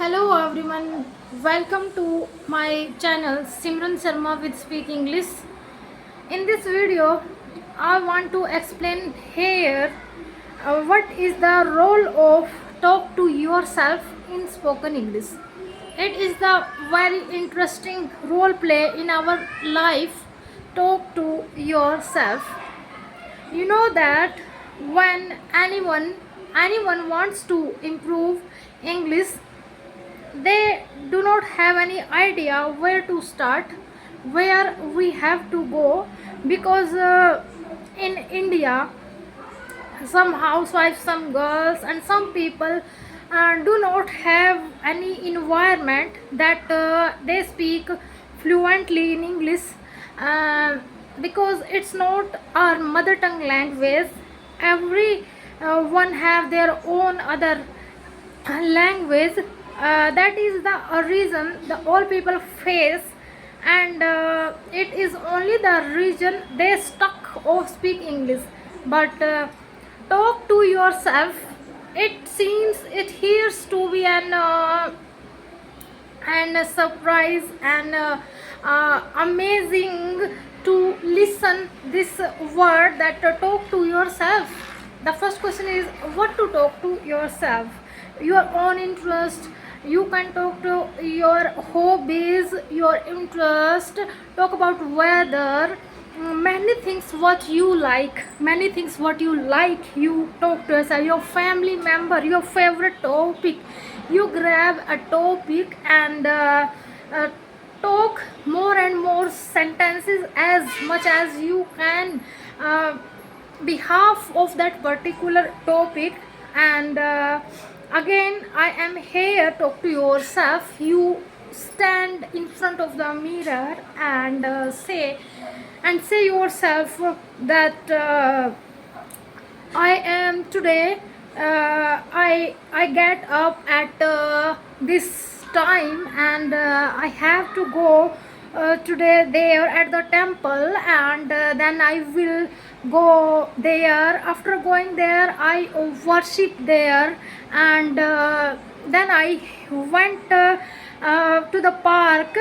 Hello everyone, welcome to my channel Simran Sharma with Speak English. In this video, I want to explain here what is the role of talk to yourself in spoken English. It is the very interesting role play in our life. Talk to yourself. You know that when anyone wants to improve English, they do not have any idea where to start, where we have to go, because in India, some housewives, some girls, and some people do not have any environment that they speak fluently in English, uh, because it's not our mother tongue language. Every one have their own other language. That is the reason the all people face, and it is only the reason they stuck of speak English. But talk to yourself, it seems it hears to be an and a surprise and amazing to listen this word that talk to yourself. The first question is what to talk to yourself. Your own interest, you can talk to your hobbies, your interest, talk about weather, many things what you like, many things what you like, you talk to yourself, your family member, your favorite topic. You grab a topic and uh, talk more and more sentences as much as you can, behalf of that particular topic. And again, I am here. Talk to yourself. You stand in front of the mirror and say yourself that I am today, I get up at this time, and I have to go today there at the temple, and then I will go there. After going there, I worship there, and then I went to the park.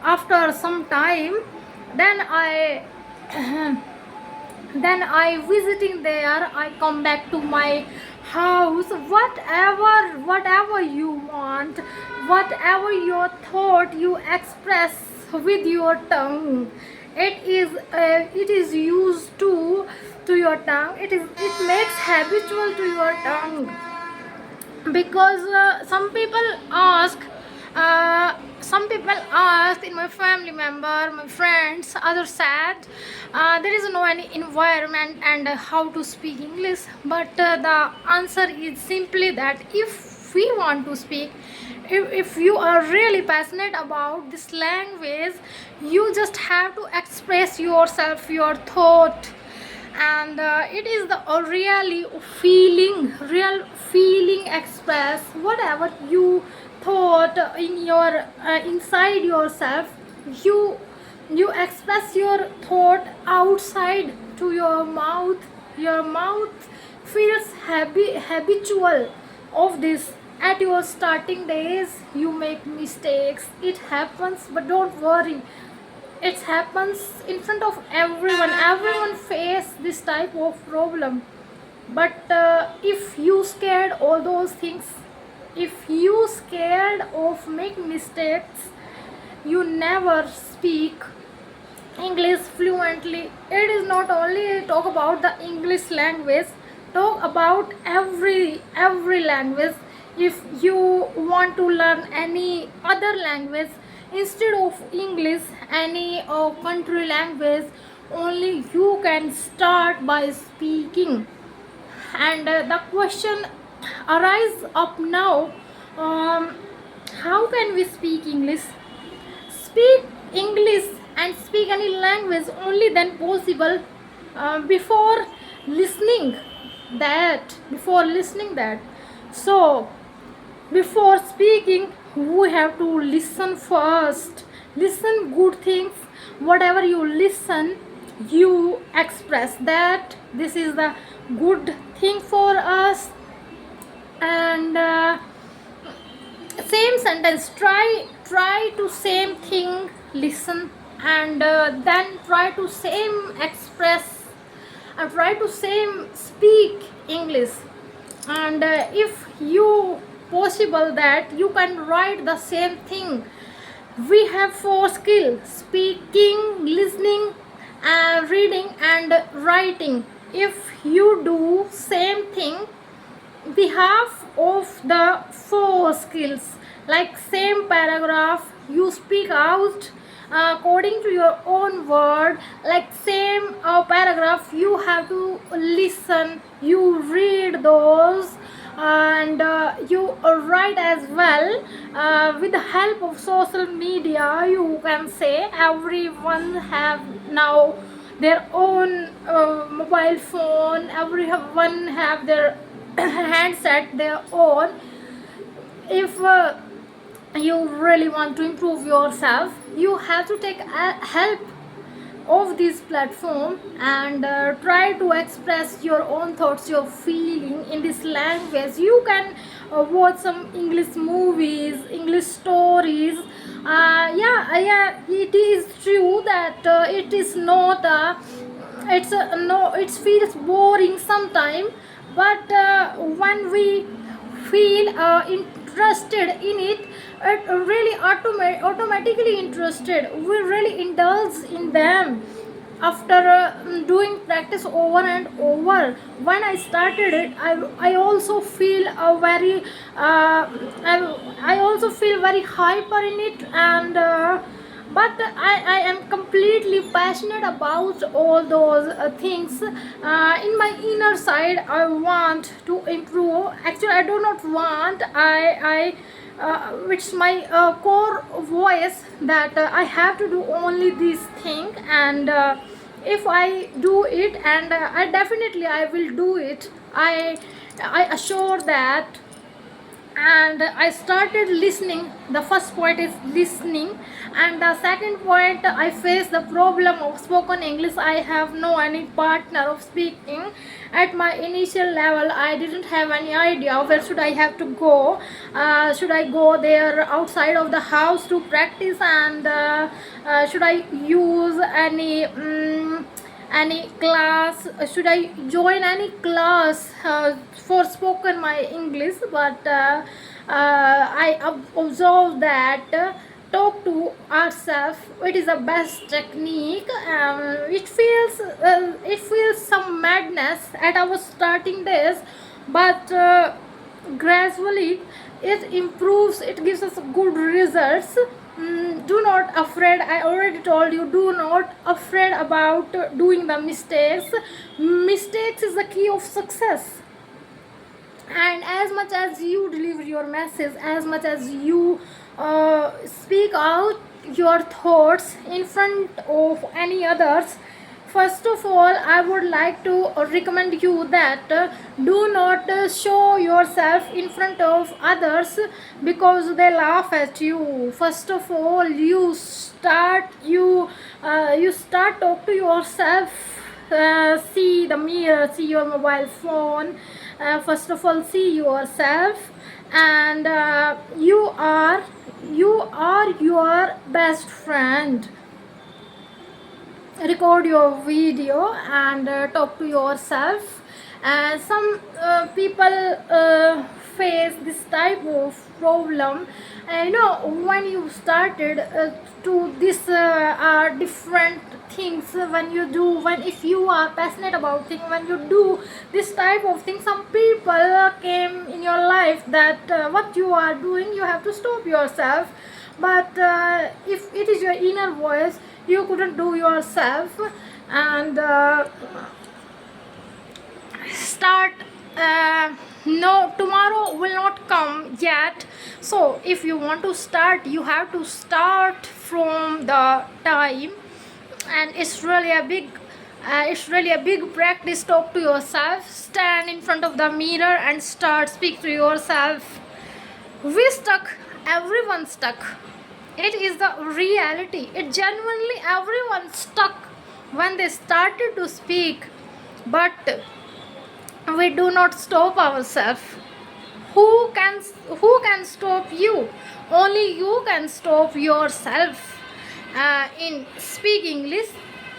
After some time, then I then I visiting there, I come back to my house. Whatever you want, whatever your thought, you express with your tongue. It is used to your tongue. It makes habitual to your tongue, because some people ask in my family member, my friends, others said there is no any environment and how to speak English. But the answer is simply that if we want to speak, if you are really passionate about this language, you just have to express yourself, your thought. And it is the really real feeling express whatever you thought in your inside yourself. You express your thought outside to your mouth. Your mouth feels habitual of this. At your starting days, you make mistakes, it happens, but don't worry, it happens in front of everyone face this type of problem. But if you scared all those things, if you scared of make mistakes, you never speak English fluently. It is not only talk about the English language, talk about every language. If you want to learn any other language instead of English, any country language, only you can start by speaking. And the question arise up now, um, how can we speak English? Speak English and speak any language only then possible before listening that. So before speaking, we have to listen first. Listen good things. Whatever you listen, you express that this is the good thing for us. And same sentence, try to same thing, listen, and then try to same express, and try to same speak English. And if you possible that you can write the same thing. We have four skills: speaking, listening, reading, and writing. If you do same thing, behalf of the four skills, like same paragraph you speak out according to your own word, like same paragraph you have to listen, you read those, and you write as well. With the help of social media, you can say everyone have now their own mobile phone, everyone have their handset their own. If you really want to improve yourself, you have to take help of this platform, and try to express your own thoughts, your feeling in this language. You can watch some English movies, English stories. Yeah, it is true that it is not it's no, it feels boring sometime, but when we feel interested in it, it really automatically interested, we really indulge in them after doing practice over and over. When I started it, I also feel very I also feel very hyper in it, and but I am completely passionate about all those things. In my inner side, I want to improve. Actually, I do not want. It's my core voice that I have to do only this thing, and if I do it, and I will do it. I assure that. And I started listening. The first point is listening, and the second point, I face the problem of spoken English. I have no any partner of speaking. At my initial level, I didn't have any idea where should I have to go. Should I go there outside of the house to practice, and should I use any class, should I join any class for spoken my English. But I observed that talk to ourselves, it is the best technique. It feels some madness at our starting days, but gradually it improves, it gives us good results. Do not afraid, I already told you, do not afraid about doing the mistakes is the key of success. And as much as you deliver your message, as much as you speak out your thoughts in front of any others, first of all, I would like to recommend you that do not show yourself in front of others, because they laugh at you. First of all, you start talk to yourself. See the mirror, see your mobile phone. First of all, see yourself, and you are your best friend. Record your video and talk to yourself. Some people face this type of problem. When you started to this are different things. When you do, when if you are passionate about things, when you do this type of thing, some people came in your life that what you are doing, you have to stop yourself. But if it is your inner voice, you couldn't do yourself, and start. No, tomorrow will not come yet. So if you want to start, you have to start from the time, and it's really a big practice. Talk to yourself, stand in front of the mirror and start speak to yourself. Everyone stuck. It is the reality. It genuinely everyone stuck when they started to speak, but we do not stop ourselves. who can who can stop you? Only you can stop yourself in speak English.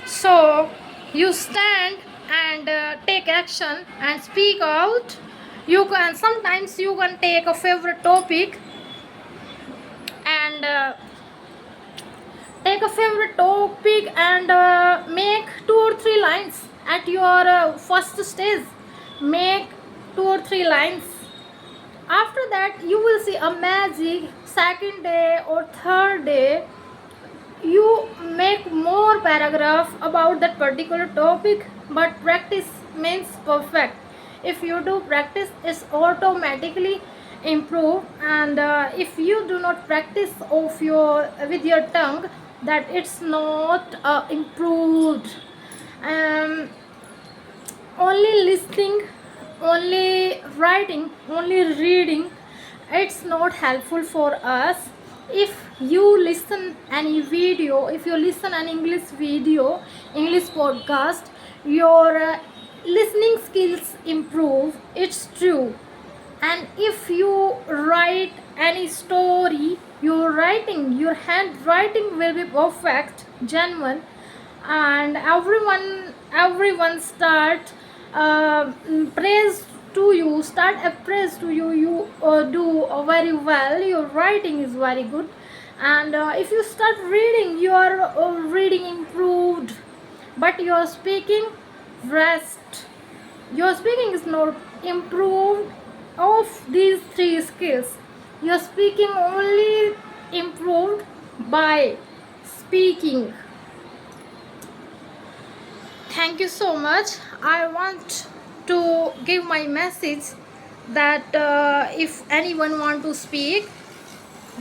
So you stand and take action and speak out. You can sometimes you can take a favorite topic and make 2 or 3 lines at your first stage. Make 2 or 3 lines. After that you will see a magic. Second day or third day you make more paragraph about that particular topic. But practice means perfect. If you do practice, it's automatically improve. And if you do not practice of your with your tongue, that it's not improved. Only listening, only writing, only reading, it's not helpful for us. If you listen any video, if you listen an English video, English podcast, your listening skills improve, it's true. And if you write any story, your writing, your handwriting will be perfect, genuine. And everyone start praise to you, start a praise to you. You do very well, your writing is very good. And if you start reading, your reading improved. But your speaking rest, your speaking is not improved. Of these 3 skills, your speaking only improved by speaking. Thank you so much. I want to give my message that if anyone want to speak,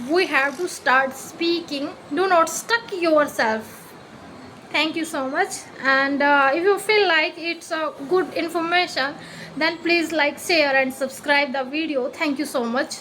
we have to start speaking. Do not stuck yourself. Thank you so much. And if you feel like it's a good information, then please like, share and subscribe the video. Thank you so much.